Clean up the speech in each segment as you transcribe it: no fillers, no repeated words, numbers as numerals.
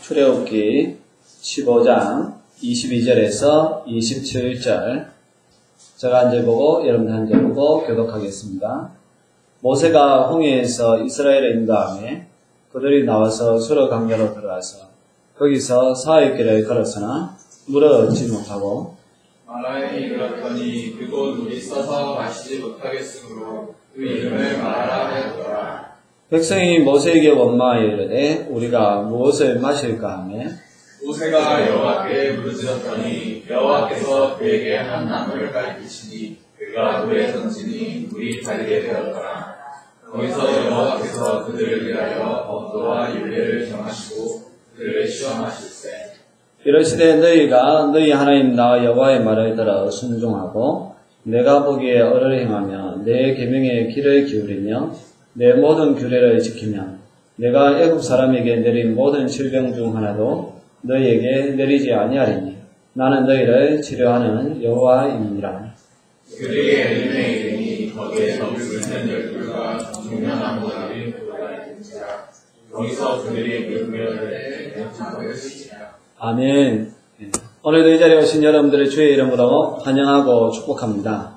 출애굽기 15장 22절에서 27절 제가 한 절 보고 여러분 한 절 보고 교독하겠습니다. 모세가 홍해에서 이스라엘을 인도하며 그들이 나와서 수르 강가로 들어가서 거기서 사흘 길을 걸었으나 물을 얻지 못하고 마라에 이르렀더니 그곳 물이 써서 마시지 못하겠으므로 그 이름을 마라라 하였더라. 백성이 모세에게 원망하여 이르되 우리가 무엇을 마실까 하며 모세가 여호와께 부르짖었더니 여호와께서 그에게 한 나무를 가리키시니 그가 물에 던지니 물이 다르게 되었더라. 거기서 여호와께서 그들을 위하여 법도와 율례를 정하시고 그들을 시험하실세. 이르시되 너희가 너희 하나님 나 여호와의 말을 들어 순종하고 내가 보기에 의를 행하며 내 계명에 귀를 기울이며 내 모든 규례를 지키면 내가 애굽 사람에게 내린 모든 질병 중 하나도 너희에게 내리지 아니하리니 나는 너희를 치료하는 여호와이니라. 그들이 엘림에 이르니 거기에서 붉은 열불과 중년나무가 있는지라. 거기서 그들이 물구멍을 괜찮으시니라. 아멘. 오늘도 이 자리에 오신 여러분들의 주의 이름으로 환영하고 축복합니다.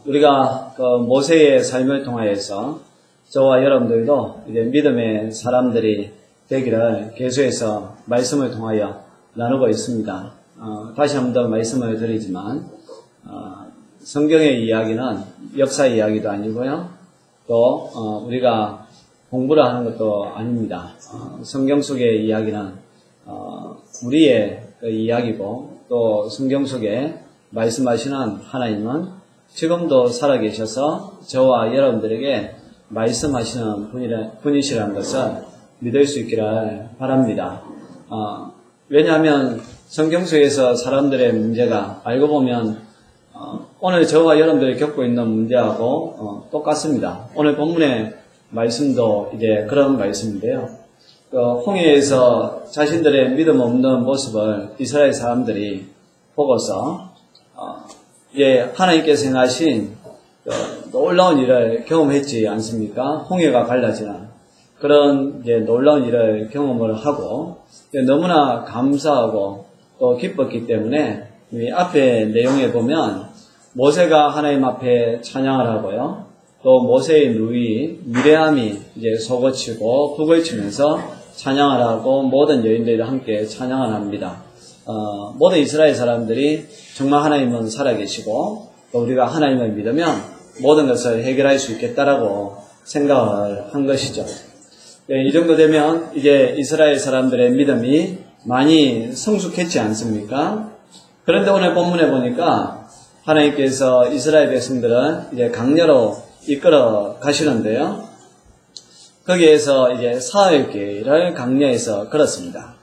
우리가 모세의 삶을 통하여서 저와 여러분들도 이제 믿음의 사람들이 되기를 계속해서 말씀을 통하여 나누고 있습니다. 다시 한 번 더 말씀을 드리지만 성경의 이야기는 역사 이야기도 아니고요. 또 우리가 공부를 하는 것도 아닙니다. 성경 속의 이야기는 우리의 이야기고 또 성경 속에 말씀하시는 하나님은 지금도 살아계셔서 저와 여러분들에게 말씀하시는 분이시라는 것을 믿을 수 있기를 바랍니다. 왜냐하면 성경 속에서 사람들의 문제가 알고 보면 오늘 저와 여러분들이 겪고 있는 문제하고 똑같습니다. 오늘 본문의 말씀도 이제 그런 말씀인데요. 홍해에서 자신들의 믿음 없는 모습을 이스라엘 사람들이 보고서 이제 하나님께서 행하신 놀라운 일을 경험했지 않습니까? 홍해가 갈라지는 그런 이제 놀라운 일을 경험을 하고 너무나 감사하고 또 기뻤기 때문에 이 앞에 내용에 보면 모세가 하나님 앞에 찬양을 하고요. 또 모세의 누이 미레암이 이제 속을 치고 북을 치면서 찬양을 하고 모든 여인들이 함께 찬양을 합니다. 모든 이스라엘 사람들이 정말 하나님은 살아계시고 또 우리가 하나님을 믿으면 모든 것을 해결할 수 있겠다라고 생각을 한 것이죠. 이 정도 되면 이제 이스라엘 사람들의 믿음이 많이 성숙했지 않습니까? 그런데 오늘 본문에 보니까 하나님께서 이스라엘 백성들은 이제 강야로 이끌어 가시는데요. 거기에서 이제 사흘 길을 강야에서 걸었습니다.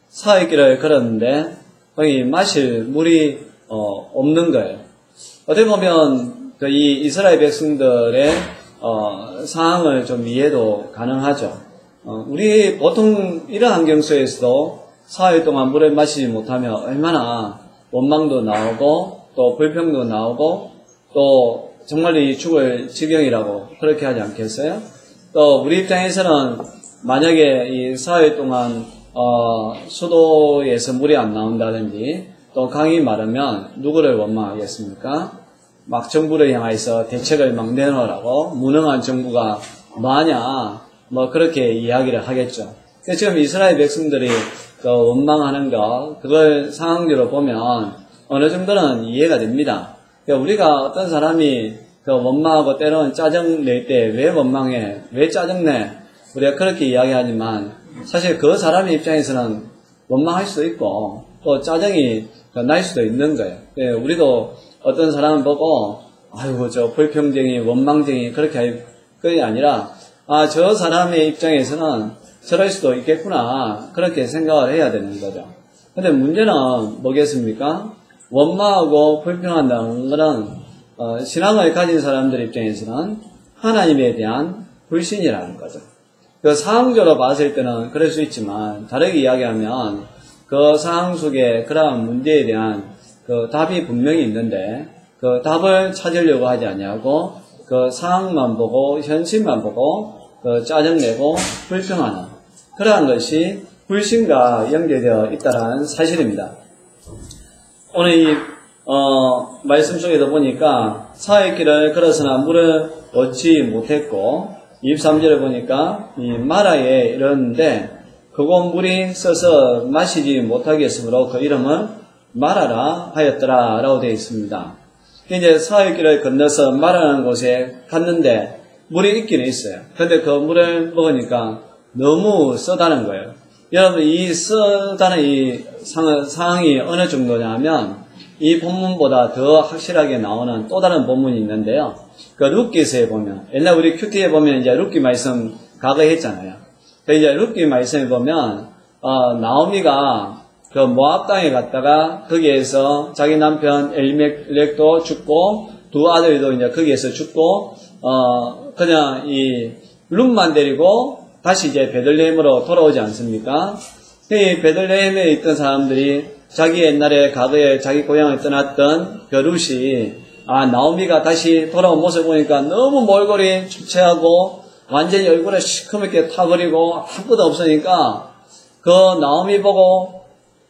사흘 길을 걸었는데 거기 마실 물이 없는 거예요. 어떻게 보면 이 이스라엘 백성들의 상황을 좀 이해도 가능하죠. 우리 보통 이런 환경 속에서도 사흘 동안 물을 마시지 못하면 얼마나 원망도 나오고 또 불평도 나오고 또 정말 이 죽을 지경이라고 그렇게 하지 않겠어요? 또 우리 입장에서는 만약에 이 사흘 동안 수도에서 물이 안 나온다든지 또 강이 마르면 누구를 원망하겠습니까? 막 정부를 향해서 대책을 막 내놓으라고 무능한 정부가 뭐하냐 뭐 그렇게 이야기를 하겠죠. 지금 이스라엘 백성들이 원망하는 거 그걸 상황적으로 보면 어느 정도는 이해가 됩니다. 우리가 어떤 사람이 원망하고 때로는 짜증 낼 때 왜 원망해? 왜 짜증내? 우리가 그렇게 이야기하지만 사실 그 사람의 입장에서는 원망할 수도 있고 또 짜증이 날 수도 있는 거예요. 우리도 어떤 사람을 보고 아이고 저 불평쟁이 원망쟁이 그렇게 할 그게 아니라 저 사람의 입장에서는 저럴 수도 있겠구나 그렇게 생각을 해야 되는 거죠. 근데 문제는 뭐겠습니까? 원망하고 불평한다는 것은 신앙을 가진 사람들 입장에서는 하나님에 대한 불신이라는 거죠. 상황적으로 봤을 때는 그럴 수 있지만 다르게 이야기하면 그 상황 속에 그러한 문제에 대한 답이 분명히 있는데 그 답을 찾으려고 하지 아니하고 그 상황만 보고 현실만 보고 짜증내고 불평하는 그러한 것이 불신과 연계되어 있다는 사실입니다. 오늘 이 말씀 속에도 보니까 사의 길을 걸어서나 물을 얻지 못했고 23절에 보니까 이 마라에 이르는데 그곳 물이 써서 마시지 못하게 했으므로 그 이름을 마라라 하였더라 라고 되어 있습니다. 이제 사의 길을 건너서 마라라는 곳에 갔는데 물이 있기는 있어요. 근데 그 물을 먹으니까 너무 쓰다는 거예요. 여러분 이 쓰다는 이 상황이 어느 정도냐면 이 본문보다 더 확실하게 나오는 또 다른 본문이 있는데요. 그 룻기서에 보면 옛날 우리 큐티에 보면 이제 룻기 말씀 과거에 했잖아요. 그 이제 룻기 말씀에 보면 나오미가 그 모압 땅에 갔다가 거기에서 자기 남편 엘리멜렉도 죽고 두 아들도 이제 거기에서 죽고 그냥 이 룻만 데리고 다시 이제 베들레헴으로 돌아오지 않습니까? 이 베들레헴에 있던 사람들이 자기 옛날에 과거에 자기 고향을 떠났던 그 룻이 나오미가 다시 돌아온 모습을 보니까 너무 몰골이 주체하고 완전히 얼굴에 시커멓게 타버리고 아무것도 없으니까 그 나오미 보고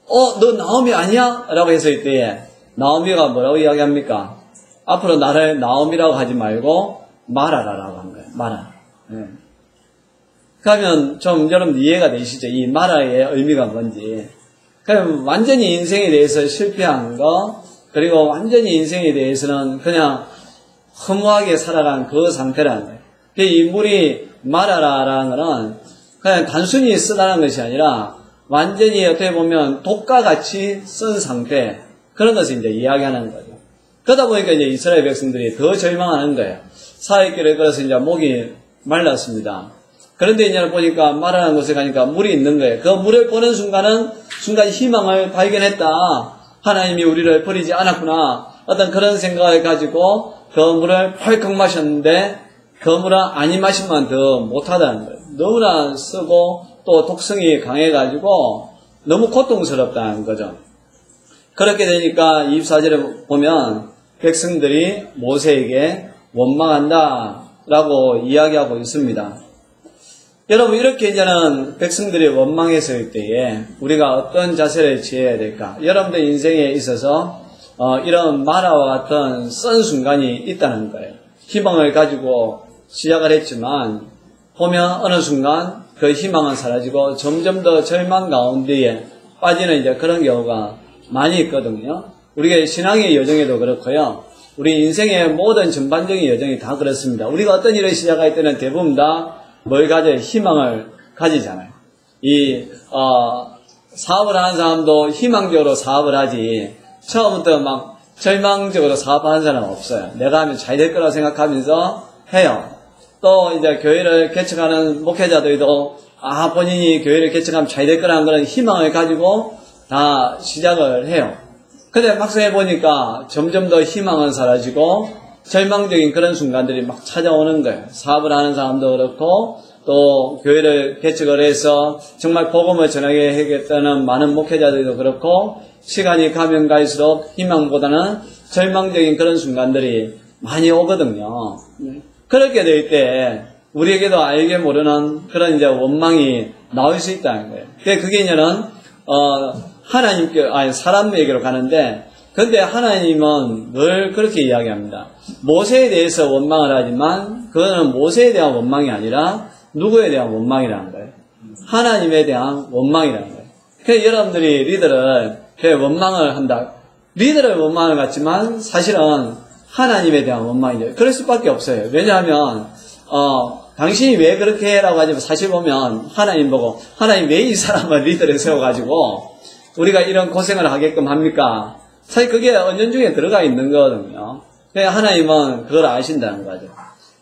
너 나오미 아니야? 라고 해서 이때에 나오미가 뭐라고 이야기합니까? 앞으로 나를 나오미라고 하지 말고 마라라라고 한 거예요. 마라. 네. 그러면 좀 여러분 이해가 되시죠? 이 마라의 의미가 뭔지. 그럼 완전히 인생에 대해서 실패한 거, 그리고 완전히 인생에 대해서는 그냥 허무하게 살아간 그 상태라는 거예요. 이 물이 마라라라는 거는 그냥 단순히 쓰다는 것이 아니라 완전히 어떻게 보면 독과 같이 쓴 상태, 그런 것을 이제 이야기하는 거죠. 그러다 보니까 이제 이스라엘 백성들이 더 절망하는 거예요. 사의 길을 걸어서 이제 목이 말랐습니다. 그런데 이제 보니까 마라라는 곳에 가니까 물이 있는 거예요. 그 물을 보는 순간 희망을 발견했다. 하나님이 우리를 버리지 않았구나. 어떤 그런 생각을 가지고 그 물을 펄컥 마셨는데 그 물은 아니 마시면 더 못하다는 거예요. 너무나 쓰고 또 독성이 강해가지고 너무 고통스럽다는 거죠. 그렇게 되니까 24절에 보면 백성들이 모세에게 원망한다 라고 이야기하고 있습니다. 여러분 이렇게 이제는 백성들이 원망했을 때에 우리가 어떤 자세를 취해야 될까? 여러분들 인생에 있어서 이런 마라와 같은 쓴 순간이 있다는 거예요. 희망을 가지고 시작을 했지만 보면 어느 순간 그 희망은 사라지고 점점 더 절망 가운데에 빠지는 이제 그런 경우가 많이 있거든요. 우리가 신앙의 여정에도 그렇고요. 우리 인생의 모든 전반적인 여정이 다 그렇습니다. 우리가 어떤 일을 시작할 때는 대부분 다 뭘 가져야 희망을 가지잖아요. 사업을 하는 사람도 희망적으로 사업을 하지, 처음부터 막 절망적으로 사업하는 사람은 없어요. 내가 하면 잘 될 거라고 생각하면서 해요. 또 이제 교회를 개척하는 목회자들도, 본인이 교회를 개척하면 잘 될 거라는 그런 희망을 가지고 다 시작을 해요. 근데 막상 해보니까 점점 더 희망은 사라지고, 절망적인 그런 순간들이 막 찾아오는 거예요. 사업을 하는 사람도 그렇고 또 교회를 개척을 해서 정말 복음을 전하게 하겠다는 많은 목회자들도 그렇고 시간이 가면 갈수록 희망보다는 절망적인 그런 순간들이 많이 오거든요. 그렇게 될 때 우리에게도 알게 모르는 그런 이제 원망이 나올 수 있다는 거예요. 그게 이제는 사람에게로 가는데, 근데 하나님은 늘 그렇게 이야기합니다. 모세에 대해서 원망을 하지만 그거는 모세에 대한 원망이 아니라 누구에 대한 원망이라는 거예요. 하나님에 대한 원망이라는 거예요. 그래서 여러분들이 리더를 원망을 한다. 리더를 원망을 갖지만 사실은 하나님에 대한 원망이죠. 그럴 수밖에 없어요. 왜냐하면 당신이 왜 그렇게 해라고 하지만 사실 보면 하나님 보고 하나님 왜 이 사람을 리더를 세워가지고 우리가 이런 고생을 하게끔 합니까? 사실 그게 은연중에 들어가 있는 거거든요. 그러니까 하나님은 그걸 아신다는 거죠.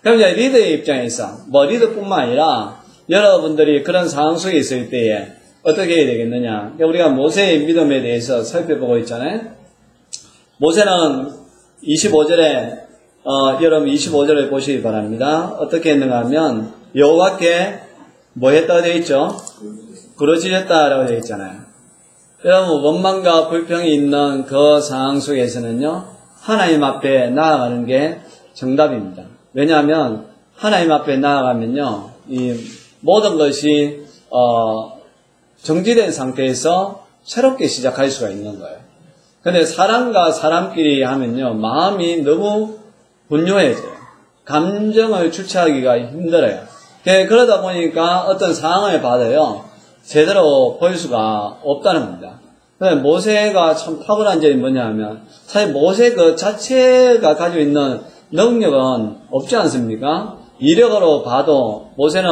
그럼 이제 리더의 입장에서 리더뿐만 아니라 여러분들이 그런 상황 속에 있을 때에 어떻게 해야 되겠느냐. 그러니까 우리가 모세의 믿음에 대해서 살펴보고 있잖아요. 모세는 25절에 여러분 25절을 보시기 바랍니다. 어떻게 했는가 하면 여호와께 뭐 했다고 되어 있죠? 부르짖었다라고 되어 있잖아요. 여러분 원망과 불평이 있는 그 상황 속에서는요, 하나님 앞에 나아가는 게 정답입니다. 왜냐하면 하나님 앞에 나아가면요, 이 모든 것이 정지된 상태에서 새롭게 시작할 수가 있는 거예요. 근데 사람과 사람끼리 하면요, 마음이 너무 분요해져요. 감정을 주체하기가 힘들어요. 그러다 보니까 어떤 상황을 봐도요, 제대로 볼 수가 없다는 겁니다. 모세가 참 탁월한 점이 뭐냐 하면, 사실 모세 그 자체가 가지고 있는 능력은 없지 않습니까? 이력으로 봐도 모세는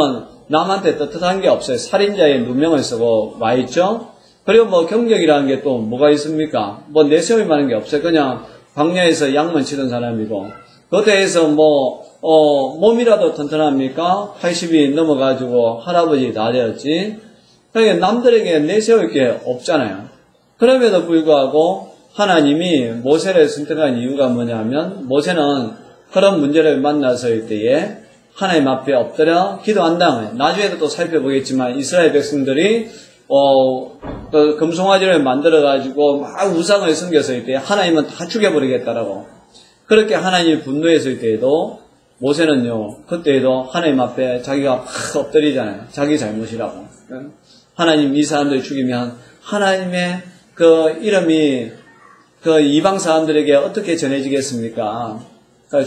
남한테 떳떳한 게 없어요. 살인자의 누명을 쓰고 와 있죠? 그리고 뭐 경력이라는 게 또 뭐가 있습니까? 뭐 내세움이 많은 게 없어요. 그냥 광야에서 양만 치던 사람이고, 그것에서 몸이라도 튼튼합니까? 80이 넘어가지고 할아버지 다 되었지. 그러니까 남들에게 내세울 게 없잖아요. 그럼에도 불구하고 하나님이 모세를 선택한 이유가 뭐냐면, 모세는 그런 문제를 만났을 때에 하나님 앞에 엎드려 기도한다는 거예요. 나중에도 또 살펴보겠지만 이스라엘 백성들이 그 금송아지를 만들어가지고 막 우상을 섬겼을 때 하나님은 다 죽여버리겠다라고. 그렇게 하나님이 분노했을 때에도 모세는요, 그때에도 하나님 앞에 자기가 막 엎드리잖아요. 자기 잘못이라고. 하나님 이 사람들 죽이면 하나님의 그 이름이 그 이방 사람들에게 어떻게 전해지겠습니까?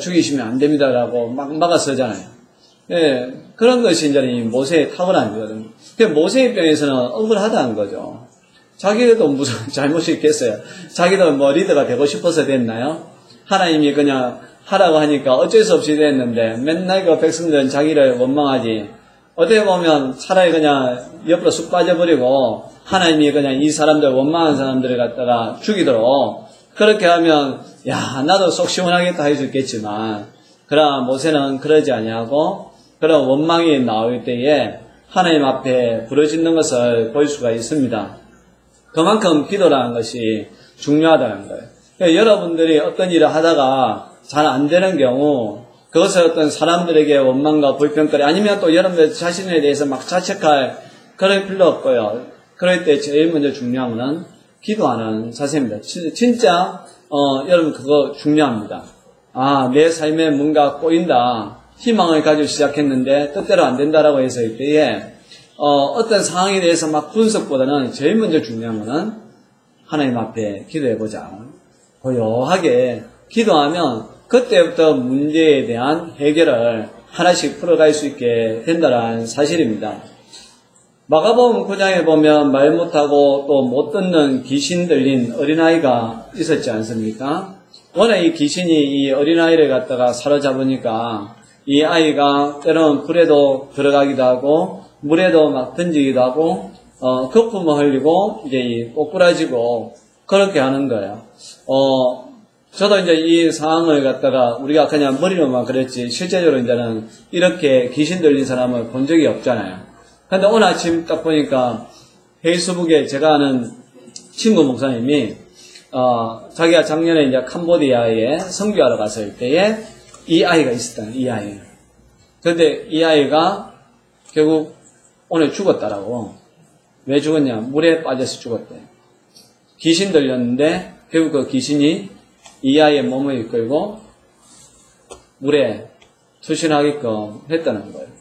죽이시면 안 됩니다라고 막 막아서잖아요. 예, 그런 것이 이제 모세의 탁월한 거거든요. 모세 입장에서는 억울하다는 거죠. 자기도 무슨 잘못이 있겠어요. 자기도 뭐 리더가 되고 싶어서 됐나요? 하나님이 그냥 하라고 하니까 어쩔 수 없이 됐는데 맨날 그 백성들은 자기를 원망하지. 어떻게 보면 차라리 그냥 옆으로 쑥 빠져버리고 하나님이 그냥 이 사람들 원망한 사람들을 갖다가 죽이도록 그렇게 하면 야 나도 속 시원하겠다 할 수 있겠지만 그러나 모세는 그러지 아니하고 그런 원망이 나올 때에 하나님 앞에 부르짖는 것을 볼 수가 있습니다. 그만큼 기도라는 것이 중요하다는 거예요. 그러니까 여러분들이 어떤 일을 하다가 잘 안 되는 경우 그것을 어떤 사람들에게 원망과 불평거리 아니면 또 여러분들 자신에 대해서 막 자책할 그럴 필요 없고요. 그럴 때 제일 먼저 중요한 것은 기도하는 자세입니다. 진짜 여러분 그거 중요합니다. 내 삶에 뭔가 꼬인다. 희망을 가지고 시작했는데 뜻대로 안 된다라고 해서 이때에 어떤 상황에 대해서 막 분석보다는 제일 먼저 중요한 것은 하나님 앞에 기도해보자. 고요하게 기도하면 그때부터 문제에 대한 해결을 하나씩 풀어갈 수 있게 된다는 사실입니다. 마가복음 9장에 보면 말 못하고 또 못 듣는 귀신 들린 어린아이가 있었지 않습니까? 워낙 이 귀신이 이 어린아이를 갖다가 사로잡으니까 이 아이가 때로는 불에도 들어가기도 하고 물에도 막 던지기도 하고 거품을 흘리고 이제 꼬꾸라지고 그렇게 하는 거예요. 저도 이제 이 상황을 갖다가 우리가 그냥 머리로만 그랬지 실제적으로 이제는 이렇게 귀신 들린 사람을 본 적이 없잖아요. 근데 오늘 아침 딱 보니까 페이스북에 제가 아는 친구 목사님이 자기가 작년에 이제 캄보디아에 선교하러 갔을 때에 이 아이가 있었다. 이 아이. 근데 이 아이가 결국 오늘 죽었다라고. 왜 죽었냐? 물에 빠져서 죽었대. 귀신 들렸는데 결국 그 귀신이 이 아이의 몸을 이끌고 물에 투신하게끔 했다는 거예요.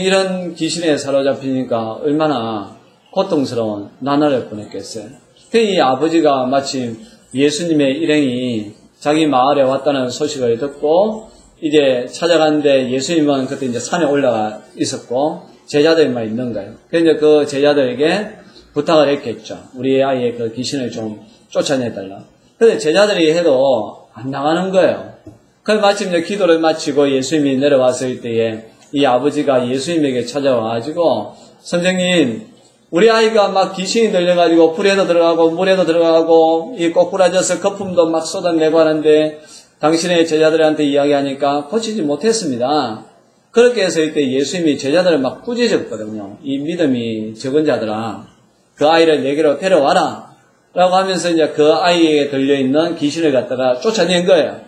이런 귀신에 사로잡히니까 얼마나 고통스러운 나날을 보냈겠어요. 이 아버지가 마침 예수님의 일행이 자기 마을에 왔다는 소식을 듣고 이제 찾아갔는데 예수님은 그때 이제 산에 올라가 있었고 제자들만 있는 거예요. 그래서 그 제자들에게 부탁을 했겠죠. 우리 아이의 그 귀신을 좀 쫓아내달라. 근데 제자들이 해도 안 나가는 거예요. 그래서 마침 이제 기도를 마치고 예수님이 내려왔을 때에 이 아버지가 예수님에게 찾아와가지고 선생님 우리 아이가 막 귀신이 들려가지고 불에도 들어가고 물에도 들어가고 이 꼬꾸라져서 거품도 막 쏟아내고 하는데 당신의 제자들한테 이야기하니까 고치지 못했습니다. 그렇게 해서 이때 예수님이 제자들을 막 꾸짖었거든요. 이 믿음이 적은 자들아 그 아이를 내게로 데려와라 라고 하면서 이제 그 아이에게 들려있는 귀신을 갖다가 쫓아낸 거예요.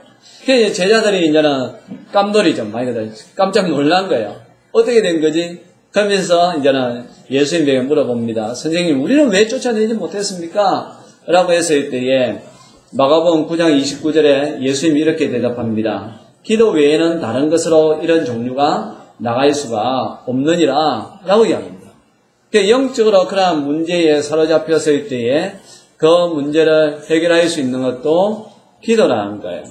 그래서 제자들이 이제는 깜놀이 좀 많이 깜짝 놀란 거예요. 어떻게 된 거지? 그러면서 이제는 예수님에게 물어봅니다. 선생님, 우리는 왜 쫓아내지 못했습니까? 라고 했을 때에 마가복음 9장 29절에 예수님이 이렇게 대답합니다. 기도 외에는 다른 것으로 이런 종류가 나갈 수가 없느니라 라고 이야기합니다. 영적으로 그러한 문제에 사로잡혔을 때에 그 문제를 해결할 수 있는 것도 기도라는 거예요.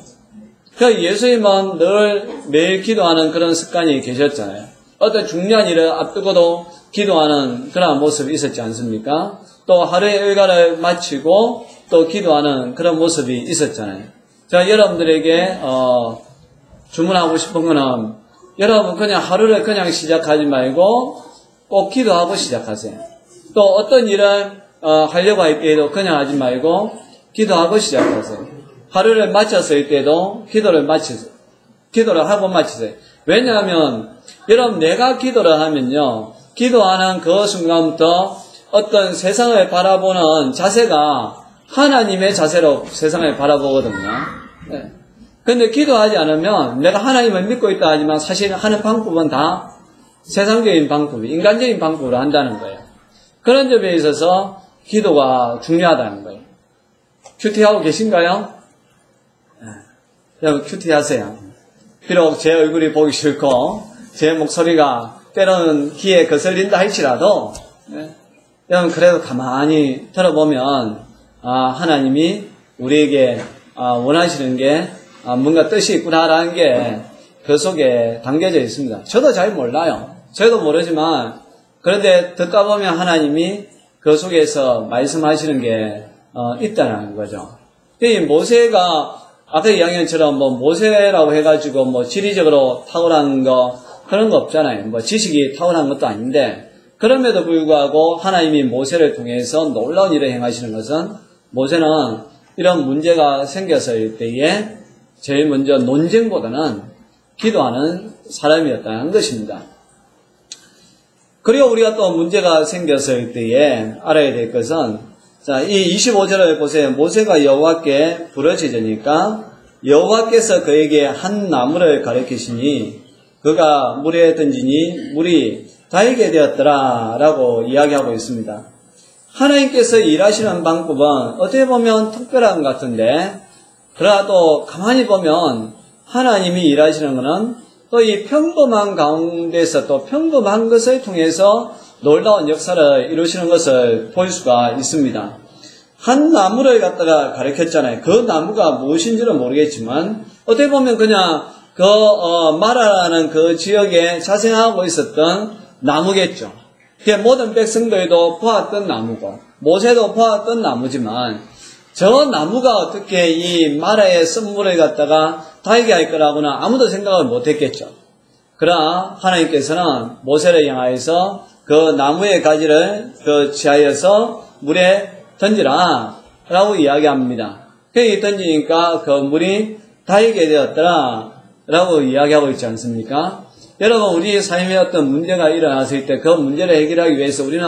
예수님은 늘 매일 기도하는 그런 습관이 계셨잖아요. 어떤 중요한 일을 앞두고도 기도하는 그런 모습이 있었지 않습니까? 또 하루의 일과를 마치고 또 기도하는 그런 모습이 있었잖아요. 제가 여러분들에게 주문하고 싶은 거는 여러분 그냥 하루를 그냥 시작하지 말고 꼭 기도하고 시작하세요. 또 어떤 일을 하려고 할 때에도 그냥 하지 말고 기도하고 시작하세요. 하루를 마쳤을 때도 기도를 하고 마치세요. 왜냐하면 여러분 내가 기도를 하면요, 기도하는 그 순간부터 어떤 세상을 바라보는 자세가 하나님의 자세로 세상을 바라보거든요. 네. 근데 기도하지 않으면 내가 하나님을 믿고 있다 하지만 사실 하는 방법은 다 세상적인 방법, 인간적인 방법으로 한다는 거예요. 그런 점에 있어서 기도가 중요하다는 거예요. 큐티하고 계신가요? 여러분 큐티하세요. 비록 제 얼굴이 보기 싫고 제 목소리가 때로는 귀에 거슬린다 할지라도 여러분 그래도 가만히 들어보면 하나님이 우리에게 원하시는 게 뭔가 뜻이 있구나라는 게 그 속에 담겨져 있습니다. 저도 잘 몰라요. 저도 모르지만 그런데 듣다 보면 하나님이 그 속에서 말씀하시는 게 있다는 거죠. 이 모세가 아까 이야기처럼 모세라고 해가지고 지리적으로 탁월한 거 그런 거 없잖아요. 지식이 탁월한 것도 아닌데 그럼에도 불구하고 하나님이 모세를 통해서 놀라운 일을 행하시는 것은 모세는 이런 문제가 생겼을 때에 제일 먼저 논쟁보다는 기도하는 사람이었다는 것입니다. 그리고 우리가 또 문제가 생겼을 때에 알아야 될 것은 자, 이 25절을 보세요. 모세가 여호와께 부르짖으니까 여호와께서 그에게 한 나무를 가리키시니 그가 물에 던지니 물이 달게 되었더라 라고 이야기하고 있습니다. 하나님께서 일하시는 방법은 어떻게 보면 특별한 것 같은데 그러나 또 가만히 보면 하나님이 일하시는 것은 또 이 평범한 가운데서 또 평범한 것을 통해서 놀라운 역사를 이루시는 것을 볼 수가 있습니다. 한 나무를 갖다가 가리켰잖아요. 그 나무가 무엇인지는 모르겠지만 어떻게 보면 그냥 마라라는 그 지역에 자생하고 있었던 나무겠죠. 모든 백성들도 보았던 나무고 모세도 보았던 나무지만 저 나무가 어떻게 이 마라의 선물을 갖다가 달게 할 거라고는 아무도 생각을 못했겠죠. 그러나 하나님께서는 모세를 향하여서 그 나무의 가지를 취하여서 물에 던지라 라고 이야기합니다. 그렇게 던지니까 그 물이 달게 되었더라 라고 이야기하고 있지 않습니까? 여러분 우리 삶에 어떤 문제가 일어났을 때 그 문제를 해결하기 위해서 우리는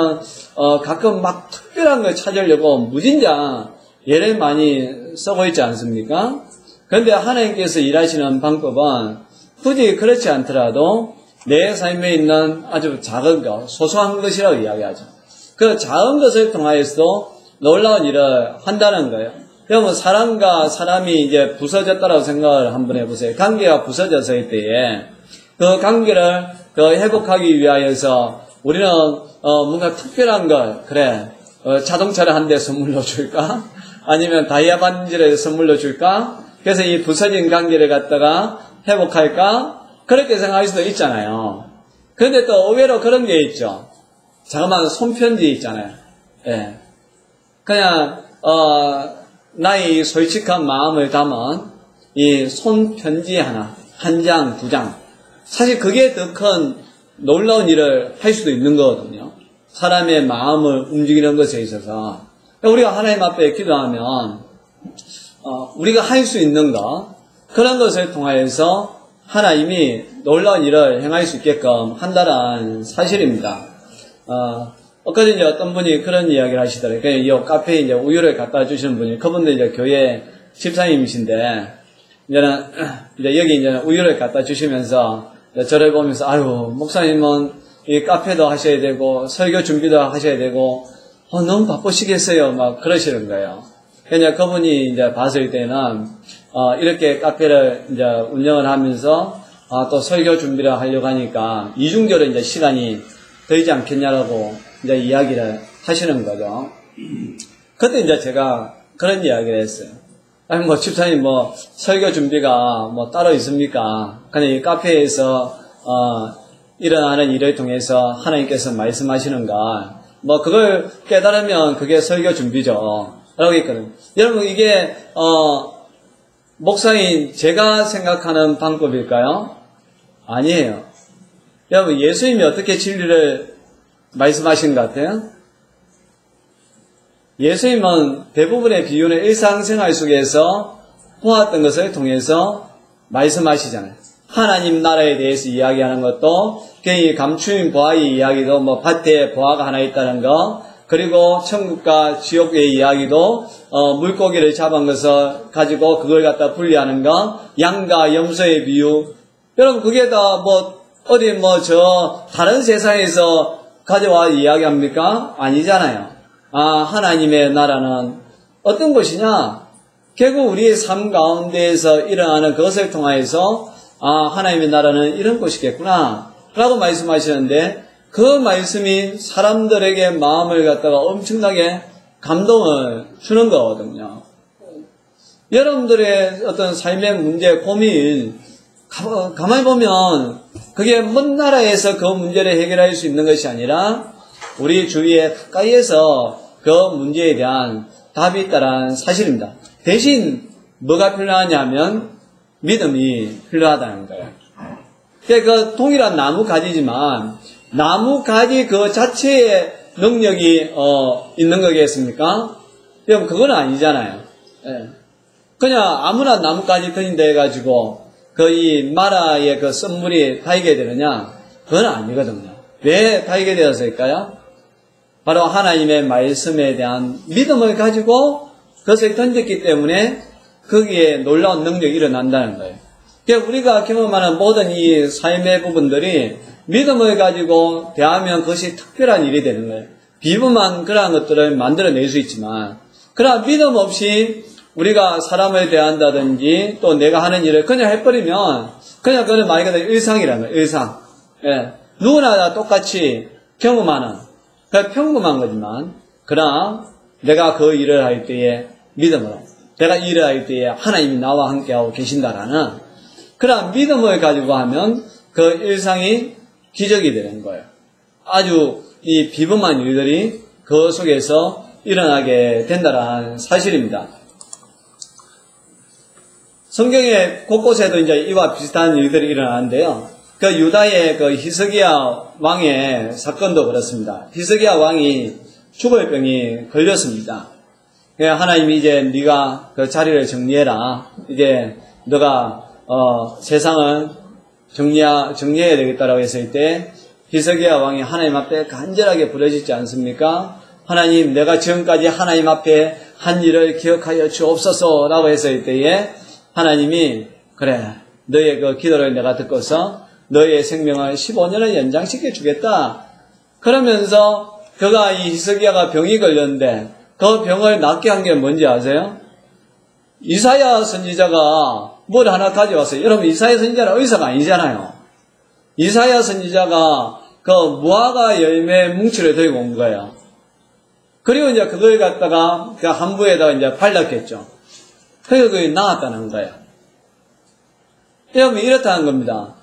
가끔 막 특별한 걸 찾으려고 무진장 예를 많이 쓰고 있지 않습니까? 그런데 하나님께서 일하시는 방법은 굳이 그렇지 않더라도 내 삶에 있는 아주 작은 것, 소소한 것이라고 이야기하죠. 그 작은 것을 통하여서도 놀라운 일을 한다는 거예요. 여러분 사람과 사람이 이제 부서졌다라고 생각을 한번 해보세요. 관계가 부서졌을 때에 그 관계를 회복하기 위하여서 우리는 뭔가 특별한 걸 자동차를 한 대 선물로 줄까? 아니면 다이아 반지를 선물로 줄까? 그래서 이 부서진 관계를 갖다가 회복할까? 그렇게 생각할 수도 있잖아요. 그런데 또 의외로 그런 게 있죠. 잠깐만 손편지 있잖아요. 예. 그냥 나의 솔직한 마음을 담은 이 손편지 하나, 한 장, 두 장. 사실 그게 더 큰 놀라운 일을 할 수도 있는 거거든요. 사람의 마음을 움직이는 것에 있어서. 우리가 하나님 앞에 기도하면 우리가 할 수 있는 것, 그런 것을 통하여서 하나님이 놀라운 일을 행할 수 있게끔 한다는 사실입니다. 엊그제 이제 어떤 분이 그런 이야기를 하시더라고요. 그냥 이 카페에 이제 우유를 갖다 주시는 분이, 그분도 이제 교회 집사님이신데, 이제 여기 이제 우유를 갖다 주시면서 저를 보면서, 아유, 목사님은 이 카페도 하셔야 되고, 설교 준비도 하셔야 되고, 너무 바쁘시겠어요. 막 그러시는 거예요. 그냥 그분이 이제 봤을 때는, 이렇게 카페를 이제 운영을 하면서, 또 설교 준비를 하려고 하니까, 이중적으로 이제 시간이 되지 않겠냐라고 이제 이야기를 하시는 거죠. 그때 이제 제가 그런 이야기를 했어요. 아니, 뭐, 집사님, 뭐, 설교 준비가 뭐 따로 있습니까? 그냥 이 카페에서, 일어나는 일을 통해서 하나님께서 말씀하시는가. 뭐, 그걸 깨달으면 그게 설교 준비죠. 라고 했거든요. 여러분, 이게, 목사인 제가 생각하는 방법일까요? 아니에요. 여러분, 예수님이 어떻게 진리를 말씀하신 것 같아요? 예수님은 대부분의 비유는 일상생활 속에서 보았던 것을 통해서 말씀하시잖아요. 하나님 나라에 대해서 이야기하는 것도, 괜히 감추인 보아의 이야기도, 뭐 밭에 보아가 하나 있다는 거, 그리고 천국과 지옥의 이야기도, 물고기를 잡은 것을 가지고 그걸 갖다 분리하는 거, 양과 염소의 비유. 여러분, 그게 다 뭐, 어디 뭐 다른 세상에서 가져와 이야기합니까? 아니잖아요. 하나님의 나라는 어떤 것이냐? 결국 우리의 삶 가운데에서 일어나는 그것을 통하여서 하나님의 나라는 이런 것이겠구나 라고 말씀하시는데, 그 말씀이 사람들에게 마음을 갖다가 엄청나게 감동을 주는 거거든요. 여러분들의 어떤 삶의 문제, 고민, 가만히 보면 그게 먼 나라에서 그 문제를 해결할 수 있는 것이 아니라 우리 주위에 가까이에서 그 문제에 대한 답이 있다는 사실입니다. 대신 뭐가 필요하냐면 믿음이 필요하다는 거예요. 그 동일한 나무 가지지만 나무 가지 그 자체의 능력이 있는 거겠습니까? 여러분, 그건 아니잖아요. 그냥 아무나 나무 가지 던진다 해가지고 이 마라의 그 썬물이 타이게 되느냐? 그건 아니거든요. 왜 타이게 되었을까요? 바로 하나님의 말씀에 대한 믿음을 가지고 그것을 던졌기 때문에 거기에 놀라운 능력이 일어난다는 거예요. 그러니까 우리가 경험하는 모든 이 삶의 부분들이 믿음을 가지고 대하면 그것이 특별한 일이 되는 거예요. 비범한 그러한 것들을 만들어낼 수 있지만, 그러나 믿음 없이 우리가 사람을 대한다든지 또 내가 하는 일을 그냥 해버리면 그냥 그건 말 그대로 일상이라는 거예요. 일상. 누구나 다 똑같이 경험하는, 평범한 거지만, 그러나 내가 그 일을 할 때에 믿음으로, 내가 이 일을 할 때에 하나님이 나와 함께하고 계신다라는 그러한 믿음을 가지고 하면 그 일상이 기적이 되는 거예요. 아주 이 비범한 일들이 그 속에서 일어나게 된다는 사실입니다. 성경의 곳곳에도 이제 이와 비슷한 일들이 일어나는데요. 그 유다의 그 히스기야 왕의 사건도 그렇습니다. 히스기야 왕이 죽을 병이 걸렸습니다. 하나님이 이제 네가 그 자리를 정리해라. 이제 너가 세상을 정리해야 되겠다라고 했을 때 히스기야 왕이 하나님 앞에 간절하게 부르짖지 않습니까? 하나님, 내가 지금까지 하나님 앞에 한 일을 기억하여 주옵소서라고 했을 때에 하나님이 그래, 너의 그 기도를 내가 듣고서 너의 생명을 15년을 연장시켜 주겠다. 그러면서 그가 이 히스기야가 병이 걸렸는데 그 병을 낫게 한 게 뭔지 아세요? 이사야 선지자가 뭘 하나 가져왔어요. 여러분, 이사야 선지자는 의사가 아니잖아요. 이사야 선지자가 그 무화과 열매 뭉치를 들고 온 거예요. 그리고 이제 그걸 갖다가 그 한부에다가 이제 발랐겠죠. 그래서 그게 나았다는 거예요. 여러분, 이렇다는 겁니다.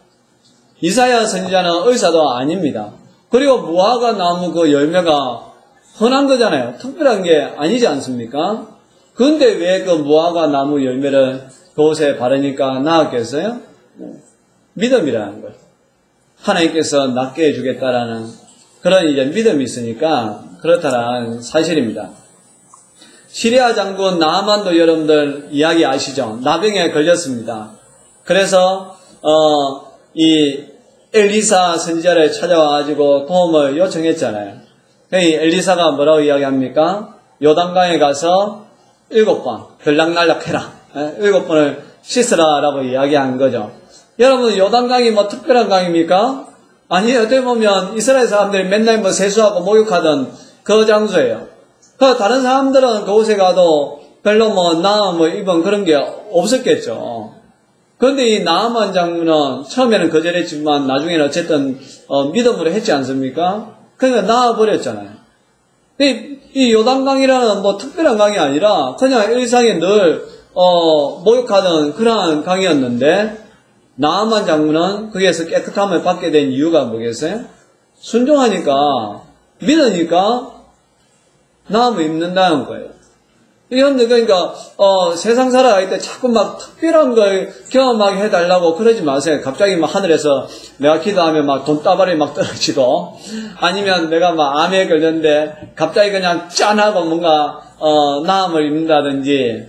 이사야 선지자는 의사도 아닙니다. 그리고 무화과 나무 그 열매가 흔한 거잖아요. 특별한 게 아니지 않습니까? 그런데 왜 그 무화과 나무 열매를 그곳에 바르니까 나았겠어요? 믿음이라는 거예요. 하나님께서 낫게 해주겠다라는 그런 이제 믿음이 있으니까 그렇다라는 사실입니다. 시리아 장군 나아만도 여러분들 이야기 아시죠? 나병에 걸렸습니다. 그래서 이 엘리사 선지자를 찾아와가지고 도움을 요청했잖아요. 이 엘리사가 뭐라고 이야기합니까? 요단강에 가서 7번 들락날락해라. 7번을 씻으라라고 이야기한 거죠. 여러분, 요단강이 뭐 특별한 강입니까? 아니에요. 어떻게 보면 이스라엘 사람들이 맨날 뭐 세수하고 목욕하던 그 장소예요. 그 다른 사람들은 그곳에 가도 별로 뭐 나음 뭐 입은 그런 게 없었겠죠. 그런데 이 나아만 장군은 처음에는 거절했지만 나중에는 어쨌든 믿음으로 했지 않습니까? 그러니까 나와버렸잖아요. 이 요단강이라는 뭐 특별한 강이 아니라 그냥 일상에 늘 목욕하던 그러한 강이었는데 나아만 장군은 거기에서 깨끗함을 받게 된 이유가 뭐겠어요? 순종하니까, 믿으니까 나음을 입는다는 거예요. 여러분들 그러니까 세상 살아갈 때 자꾸 막 특별한 걸 경험하게 해달라고 그러지 마세요. 갑자기 막 하늘에서 내가 기도하면 막 돈다발이 막 떨어지고, 아니면 내가 막 암에 걸렸는데 갑자기 그냥 짠하고 뭔가 나음을 입는다든지,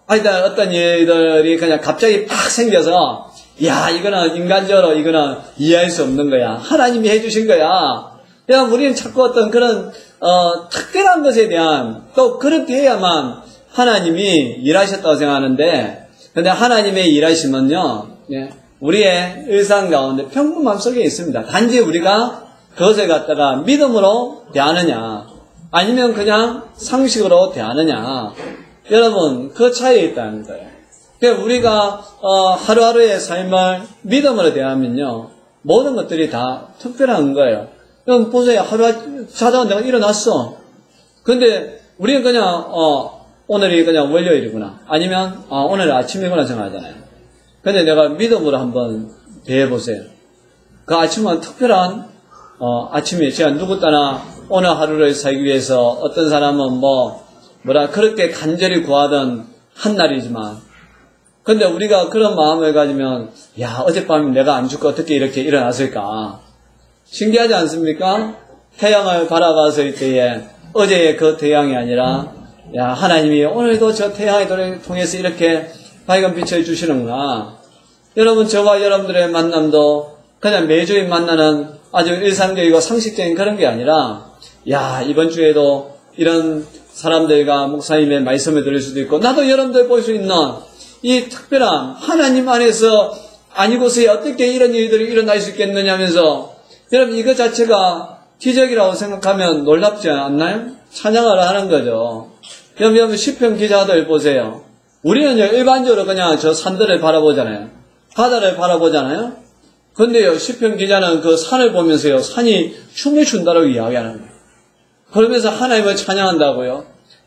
하여튼 어떤 일들이 그냥 갑자기 팍 생겨서, 야, 이거는 인간적으로 이거는 이해할 수 없는 거야. 하나님이 해주신 거야. 그냥 우리는 자꾸 어떤 그런 특별한 것에 대한, 또 그렇게 해야만 하나님이 일하셨다고 생각하는데, 근데 하나님의 일하심은요, 우리의 일상 가운데 평범함 속에 있습니다. 단지 우리가 그것을 갖다가 믿음으로 대하느냐, 아니면 그냥 상식으로 대하느냐, 여러분, 그 차이에 있다는 거예요. 그러니까 우리가 하루하루의 삶을 믿음으로 대하면요, 모든 것들이 다 특별한 거예요. 여러분 보세요. 하루 자다가 내가 일어났어. 근데 우리는 그냥 오늘이 그냥 월요일이구나, 아니면 오늘 아침이구나 생각하잖아요. 근데 내가 믿음으로 한번 대해보세요. 그 아침은 특별한 아침이에요. 제가 누구 따나 오늘 하루를 살기 위해서 어떤 사람은 그렇게 간절히 구하던 한 날이지만, 근데 우리가 그런 마음을 가지면, 야, 어젯밤에 내가 안 죽고 어떻게 이렇게 일어났을까? 신기하지 않습니까? 태양을 바라봤을 때에 어제의 그 태양이 아니라, 야, 하나님이 오늘도 저 태양을 통해서 이렇게 밝은 빛을 주시는구나. 여러분, 저와 여러분들의 만남도 그냥 매주에 만나는 아주 일상적이고 상식적인 그런 게 아니라, 야, 이번 주에도 이런 사람들과 목사님의 말씀을 들을 수도 있고, 나도 여러분들 볼 수 있는 이 특별한 하나님 안에서 아니고서야 어떻게 이런 일들이 일어날 수 있겠느냐 하면서, 여러분 이거 자체가 기적이라고 생각하면 놀랍지 않나요? 찬양을 하는 거죠. 여러분 시편 기자들 보세요. 우리는 일반적으로 그냥 저 산들을 바라보잖아요. 바다를 바라보잖아요. 근데요, 시편 기자는 그 산을 보면서요, 산이 춤을 춘다고 이야기하는 거예요. 그러면서 하나님을 찬양한다고요.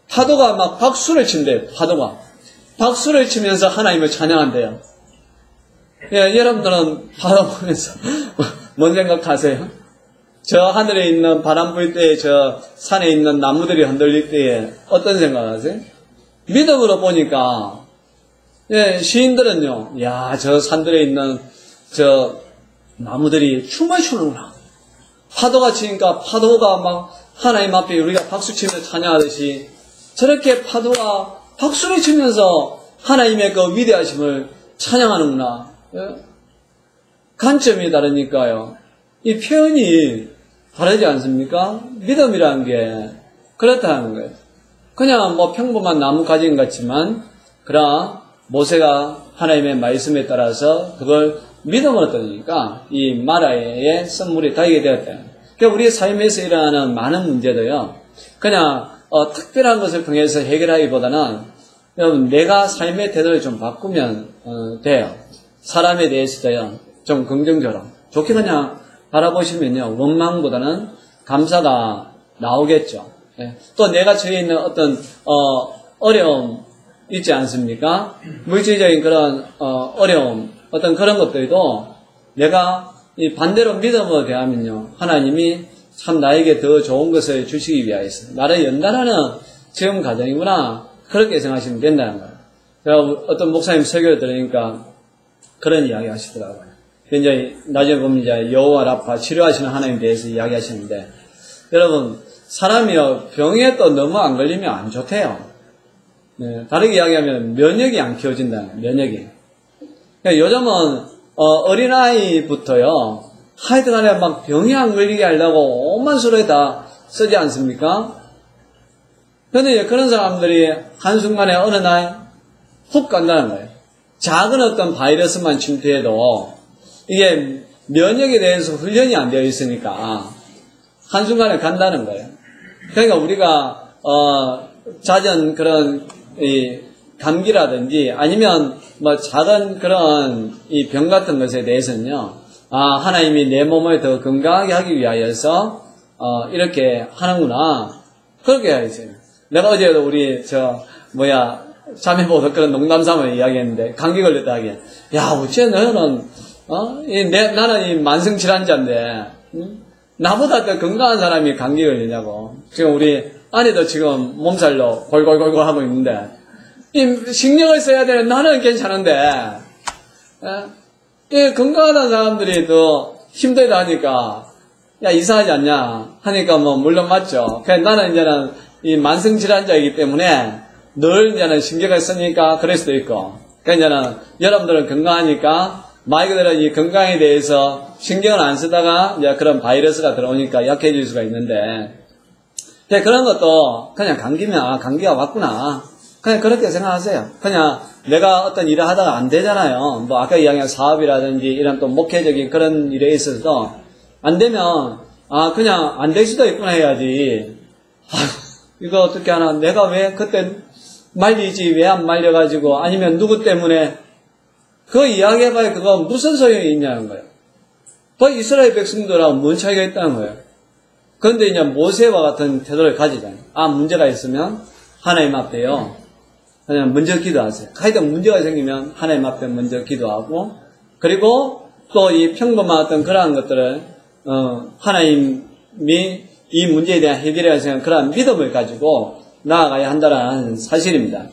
파도가 막 박수를 친대요. 파도가 박수를 치면서 하나님을 찬양한대요. 예, 여러분들은 바다 보면서 뭔 생각하세요? 저 하늘에 있는 바람 불 때에 저 산에 있는 나무들이 흔들릴 때에 어떤 생각하세요? 믿음으로 보니까, 예, 시인들은요, 야, 저 산들에 있는 저 나무들이 춤을 추는구나. 파도가 치니까 파도가 막 하나님 앞에 우리가 박수치면서 찬양하듯이 저렇게 파도가 박수를 치면서 하나님의 그 위대하심을 찬양하는구나. 예? 관점이 다르니까요. 이 표현이 다르지 않습니까? 믿음이라는 게 그렇다는 거예요. 그냥 평범한 나뭇가지 같지만, 그러나 모세가 하나님의 말씀에 따라서 그걸 믿음으로 떠니까 이 마라의 선물이 닿게 되었다. 그러니까 우리의 삶에서 일어나는 많은 문제도요, 그냥 특별한 것을 통해서 해결하기보다는 여러분 내가 삶의 태도를 좀 바꾸면 돼요. 사람에 대해서도요 좀 긍정적으로 좋게 그냥 바라보시면요, 원망보다는 감사가 나오겠죠. 네. 또 내가 처해 있는 어떤 어려움 있지 않습니까? 물질적인 그런 어려움, 어떤 그런 것들도 내가 이 반대로 믿음으로 대하면요, 하나님이 참 나에게 더 좋은 것을 주시기 위하여서 나를 연단하는 지금 과정이구나, 그렇게 생각하시면 된다는 거예요. 제가 어떤 목사님 설교를 들으니까 그런 이야기 하시더라고요. 이제 나중에 보면 이제 여호와 라파, 치료하시는 하나님에 대해서 이야기하시는데, 여러분 사람이요 병에 또 너무 안 걸리면 안 좋대요. 네, 다르게 이야기하면 면역이 안 키워진다. 면역이. 그러니까 요즘은 어린아이부터요, 하여튼간에 막 병이 안 걸리게 하려고 온만 수를 다 쓰지 않습니까? 그런데 그런 사람들이 한순간에 어느 날 훅 간다는 거예요. 작은 어떤 바이러스만 침투해도 이게 면역에 대해서 훈련이 안 되어 있으니까 한순간에 간다는 거예요. 그러니까 우리가 잦은 그런 이 감기라든지 아니면 작은 그런 이 병 같은 것에 대해서는요, 하나님이 내 몸을 더 건강하게 하기 위하여서 이렇게 하는구나. 그렇게 해야지. 내가 어제도 우리 자매보다 그런 농담삼아 이야기했는데 감기 걸렸다 하기에 야 어째 너는 나는 이 만성질환자인데 나보다 더 건강한 사람이 감기 걸리냐고. 지금 우리 아내도 지금 몸살로 골골골골 하고 있는데 이 신경을 써야 되는 나는 괜찮은데 이 건강하다는 사람들이 더 힘들다 하니까 야 이상하지 않냐 하니까 뭐 물론 맞죠. 그냥 나는 이제는 이 만성질환자이기 때문에 늘 이제는 신경을 쓰니까 그럴 수도 있고, 그러니까 이제는 여러분들은 건강하니까 말 그대로 이 건강에 대해서 신경을 안 쓰다가 이제 그런 바이러스가 들어오니까 약해질 수가 있는데, 그런 것도 그냥 감기면 감기가 왔구나. 그냥 그렇게 생각하세요. 그냥 내가 어떤 일을 하다가 안 되잖아요. 뭐 아까 이야기한 사업이라든지 이런 또 목회적인 그런 일에 있어서 안 되면 그냥 안 될 수도 있구나 해야지. 이거 어떻게 하나 내가 왜 그때 말리지 왜 안 말려가지고 아니면 누구 때문에 그거 이야기해봐야 그거 무슨 소용이 있냐는 거예요. 그 이스라엘 백성들하고 뭔 차이가 있다는 거예요. 그런데 이제 모세와 같은 태도를 가지잖아요. 문제가 있으면 하나님 앞에요. 그냥 먼저 기도하세요. 하여튼 문제가 생기면 하나님 앞에 먼저 기도하고, 그리고 또 이 평범한 어떤 그러한 것들을 하나님이 이 문제에 대한 해결해야 하는 그러한 믿음을 가지고 나아가야 한다는 사실입니다.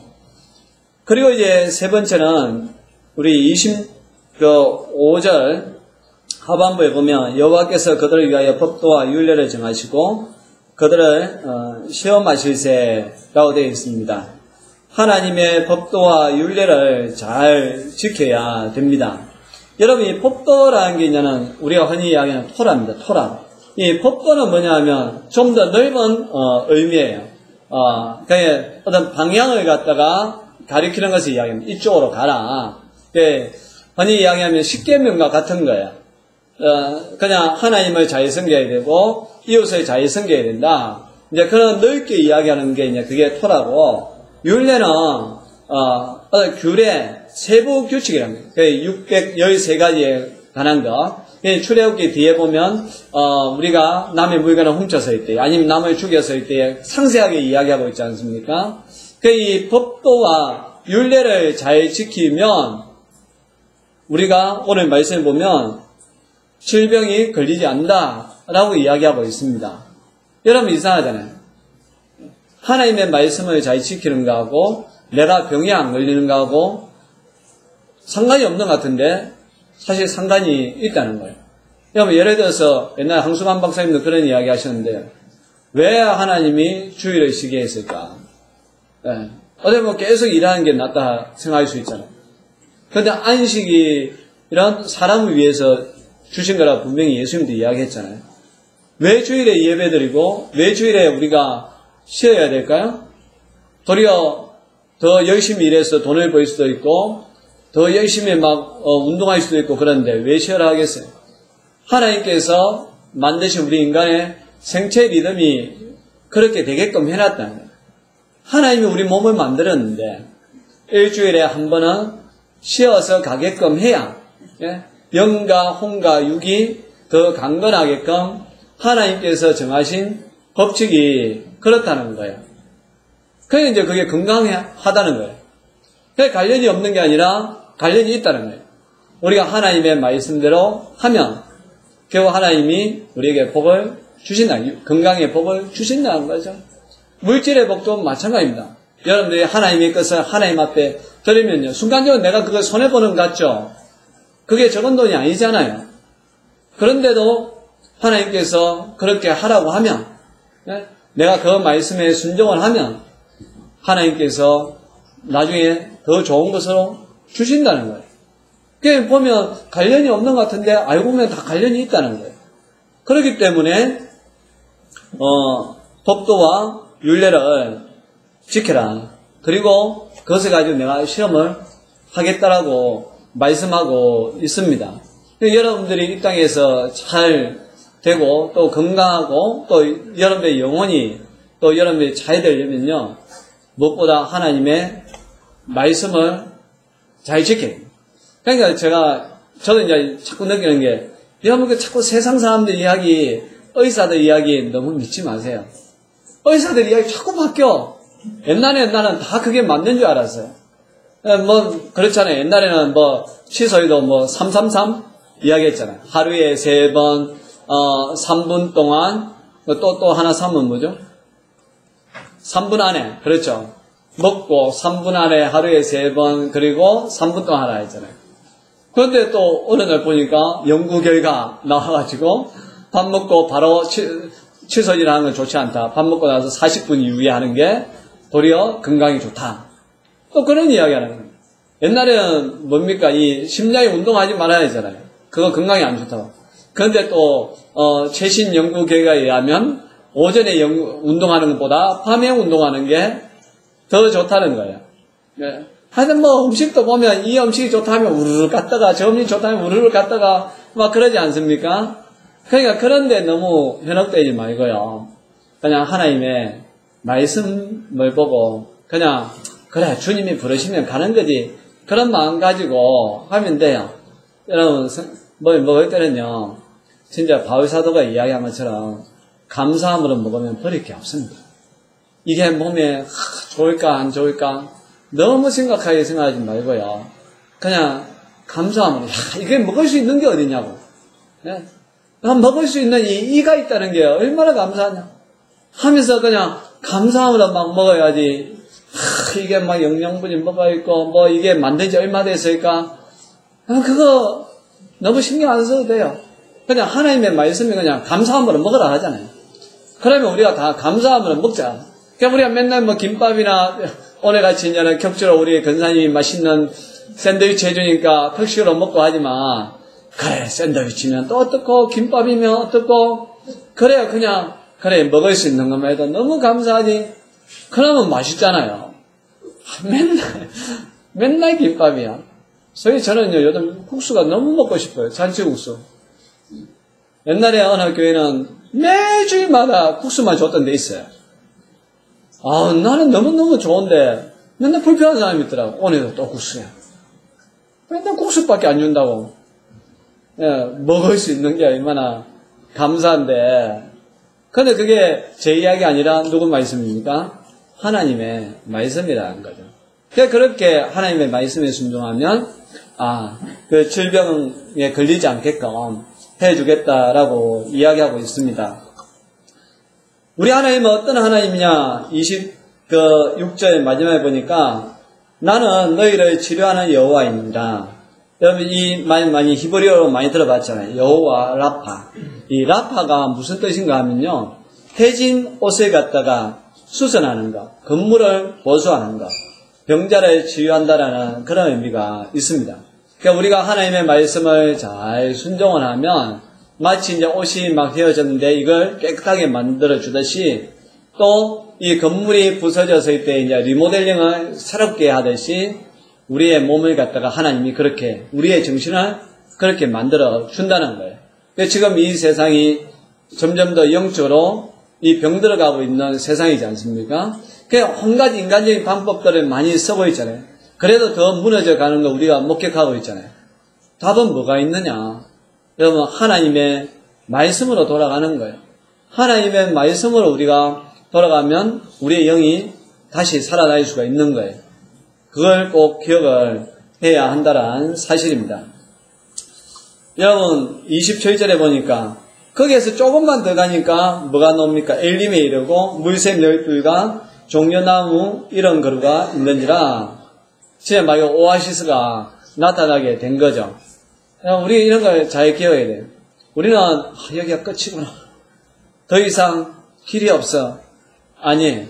그리고 이제 세 번째는 우리 25절 하반부에 보면 여호와께서 그들을 위하여 법도와 율례를 정하시고 그들을 시험하실세라고 되어 있습니다. 하나님의 법도와 율례를 잘 지켜야 됩니다. 여러분 이 법도라는 게 이제는 우리가 흔히 이야기하는 토라입니다. 토라. 이 법도는 뭐냐면 좀 더 넓은 의미예요. 그러니까 어떤 방향을 갖다가 가리키는 것을 이야기합니다. 이쪽으로 가라. 흔히 이야기하면 십계명과 같은 거예요. 그냥 하나님을 잘 섬겨야 되고 이웃을 잘 섬겨야 된다. 이제 그런 넓게 이야기하는 게 이제 그게 토라고, 율례는 어떤 규례, 세부 규칙이랍니다. 613가지에 관한 거. 출애굽기 뒤에 보면 우리가 남의 물건을 훔쳤을 때 아니면 남을 죽였을 때 상세하게 이야기하고 있지 않습니까? 이 법도와 율례를 잘 지키면 우리가 오늘 말씀을 보면 질병이 걸리지 않는다라고 이야기하고 있습니다. 여러분 이상하잖아요. 하나님의 말씀을 잘 지키는 거하고 내가 병이 안 걸리는 거하고 상관이 없는 것 같은데 사실 상관이 있다는 거예요. 여러분 예를 들어서 옛날 황수만 박사님도 그런 이야기 하셨는데 왜 하나님이 주일을 쉬게 했을까? 어제 뭐 계속 일하는 게 낫다 생각할 수 있잖아요. 그런데 안식이 이런 사람을 위해서 주신 거라 분명히 예수님도 이야기했잖아요. 왜 주일에 예배드리고 왜 주일에 우리가 쉬어야 될까요? 도리어 더 열심히 일해서 돈을 벌 수도 있고 더 열심히 운동할 수도 있고 그런데 왜 쉬어라 하겠어요? 하나님께서 만드신 우리 인간의 생체 리듬이 그렇게 되게끔 해놨다는 거예요. 하나님이 우리 몸을 만들었는데 일주일에 한 번은 쉬어서 가게끔 해야 영과 혼과 육이 더 강건하게끔 하나님께서 정하신 법칙이 그렇다는 거예요. 그러니까 이제 그게 건강하다는 거예요. 그게 관련이 없는 게 아니라 관련이 있다는 거예요. 우리가 하나님의 말씀대로 하면 결국 하나님이 우리에게 복을 주신다. 건강의 복을 주신다는 거죠. 물질의 복도 마찬가지입니다. 여러분들이 하나님의 것을 하나님 앞에 드리면요. 순간적으로 내가 그걸 손해보는 것 같죠? 그게 적은 돈이 아니잖아요. 그런데도 하나님께서 그렇게 하라고 하면 내가 그 말씀에 순종을 하면 하나님께서 나중에 더 좋은 것으로 주신다는 거예요. 그게 보면 관련이 없는 것 같은데 알고 보면 다 관련이 있다는 거예요. 그렇기 때문에 법도와 율례를 지켜라. 그리고 그것을 가지고 내가 시험을 하겠다라고 말씀하고 있습니다. 여러분들이 이 땅에서 잘 되고 또 건강하고 또 여러분들의 영혼이 또 여러분들이 잘 되려면요. 무엇보다 하나님의 말씀을 잘 지켜야 됩니다. 그러니까 저도 이제 자꾸 느끼는 게 여러분 그 자꾸 세상 사람들 이야기, 의사들 이야기 너무 믿지 마세요. 의사들 이야기 자꾸 바뀌어. 옛날에는 다 그게 맞는 줄 알았어요. 뭐 그렇잖아요. 옛날에는 뭐 시소이도 뭐 333 이야기했잖아요. 하루에 3번 3분 동안 또 하나 3은 뭐죠? 3분 안에 그렇죠. 먹고 3분 안에 하루에 3번 그리고 3분 동안 하라 했잖아요. 그런데 또 어느 날 보니까 연구 결과 나와가지고 밥 먹고 바로 취소질 하는 건 좋지 않다. 밥 먹고 나서 40분 이후에 하는 게 도리어 건강이 좋다. 또 그런 이야기 하는 거예요. 옛날에는 뭡니까? 이 심장이 운동하지 말아야 되잖아요. 그거 건강에 안 좋다고. 그런데 또 최신 연구 결과에 의하면 오전에 운동하는 것보다 밤에 운동하는 게 더 좋다는 거예요. 네. 하여튼 뭐 음식도 보면 이 음식이 좋다면 우르르 갔다가 저 음식이 좋다면 우르르 갔다가 막 그러지 않습니까? 그러니까 그런데 너무 현혹되지 말고요. 그냥 하나님의 말씀을 보고 그냥 그래 주님이 부르시면 가는 거지. 그런 마음 가지고 하면 돼요. 여러분 먹을 때는요. 진짜 바울사도가 이야기한 것처럼 감사함으로 먹으면 버릴 게 없습니다. 이게 몸에 좋을까 안 좋을까 너무 심각하게 생각하지 말고요. 그냥 감사함으로 이게 먹을 수 있는 게 어디냐고. 네? 먹을 수 있는 이가 있다는 게 얼마나 감사하냐 하면서 그냥 감사함으로 막 먹어야지. 이게 막 영양분이 뭐가 있고 뭐 이게 만든 지 얼마 됐을까 그거 너무 신경 안 써도 돼요. 그냥 하나님의 말씀이 그냥 감사함으로 먹으라 하잖아요. 그러면 우리가 다 감사함으로 먹자. 그러니까 우리가 맨날 뭐 김밥이나 오늘같이 이제는 격주로 우리 권사님이 맛있는 샌드위치 해주니까 격식으로 먹고 하지만 그래 샌드위치면 또 어떻고 김밥이면 어떻고 그래요. 그냥 그래 먹을 수 있는 것만 해도 너무 감사하지. 그러면 맛있잖아요. 맨날 김밥이야.所以저는요 요즘 국수가 너무 먹고 싶어요. 잔치국수. 옛날에 어느 교회는 매주마다 국수만 줬던 데 있어요. 나는 너무너무 좋은데 맨날 불편한 사람이 있더라고. 오늘도 또 국수야. 맨날 국수밖에 안 준다고. 예, 먹을 수 있는 게 얼마나 감사한데. 근데 그게 제 이야기 아니라 누구 말씀입니까? 하나님의 말씀이라는 거죠. 그렇게 하나님의 말씀에 순종하면 그 질병에 걸리지 않게끔 해주겠다라고 이야기하고 있습니다. 우리 하나님은 어떤 하나님이냐? 26절 마지막에 보니까 나는 너희를 치료하는 여호와입니다. 여러분 이 말 많이 히브리어로 많이 들어봤잖아요. 여호와 라파. 이 라파가 무슨 뜻인가 하면요. 해진 옷을 갖다가 수선하는 것, 건물을 보수하는 것, 병자를 치유한다라는 그런 의미가 있습니다. 그러니까 우리가 하나님의 말씀을 잘 순종을 하면 마치 이제 옷이 막 헤어졌는데 이걸 깨끗하게 만들어 주듯이 또 이 건물이 부서졌을 때 이제 리모델링을 새롭게 하듯이 우리의 몸을 갖다가 하나님이 그렇게 우리의 정신을 그렇게 만들어 준다는 거예요. 지금 이 세상이 점점 더 영적으로 이 병들어가고 있는 세상이지 않습니까? 한 가지 인간적인 방법들을 많이 쓰고 있잖아요. 그래도 더 무너져 가는 거 우리가 목격하고 있잖아요. 답은 뭐가 있느냐? 여러분 하나님의 말씀으로 돌아가는 거예요. 하나님의 말씀으로 우리가 돌아가면 우리의 영이 다시 살아날 수가 있는 거예요. 그걸 꼭 기억을 해야 한다는 사실입니다. 여러분 27절에 보니까 거기에서 조금만 더 가니까 뭐가 나옵니까? 엘림에 이르고 물샘 12가 종려나무 이런 그루가 있는지라 진짜 막 오아시스가 나타나게 된 거죠. 우리 이런 걸 잘 기억해야 돼요. 우리는 여기가 끝이구나. 더 이상 길이 없어. 아니,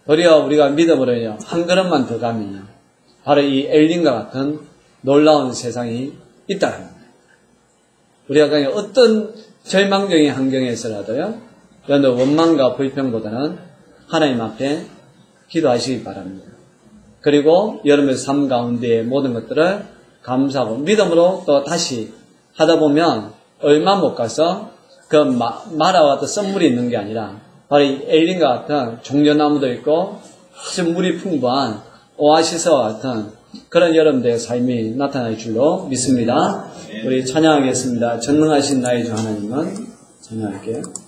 도리어 우리가 믿음으로요. 한 걸음만 더 가면요. 바로 이 엘림과 같은 놀라운 세상이 있다는 겁니다. 우리가 그냥 어떤 절망적인 환경에서라도요. 여러분 원망과 불평보다는 하나님 앞에 기도하시기 바랍니다. 그리고 여러분의 삶 가운데의 모든 것들을 감사하고 믿음으로 또 다시 하다 보면 얼마 못 가서 그 마라와 같은 썬물이 있는 게 아니라 바로 이 엘림과 같은 종려나무도 있고 아주 물이 풍부한 오아시스와 같은 그런 여러분들의 삶이 나타날 줄로 믿습니다. 우리 찬양하겠습니다. 전능하신 나의 주 하나님은 찬양할게요.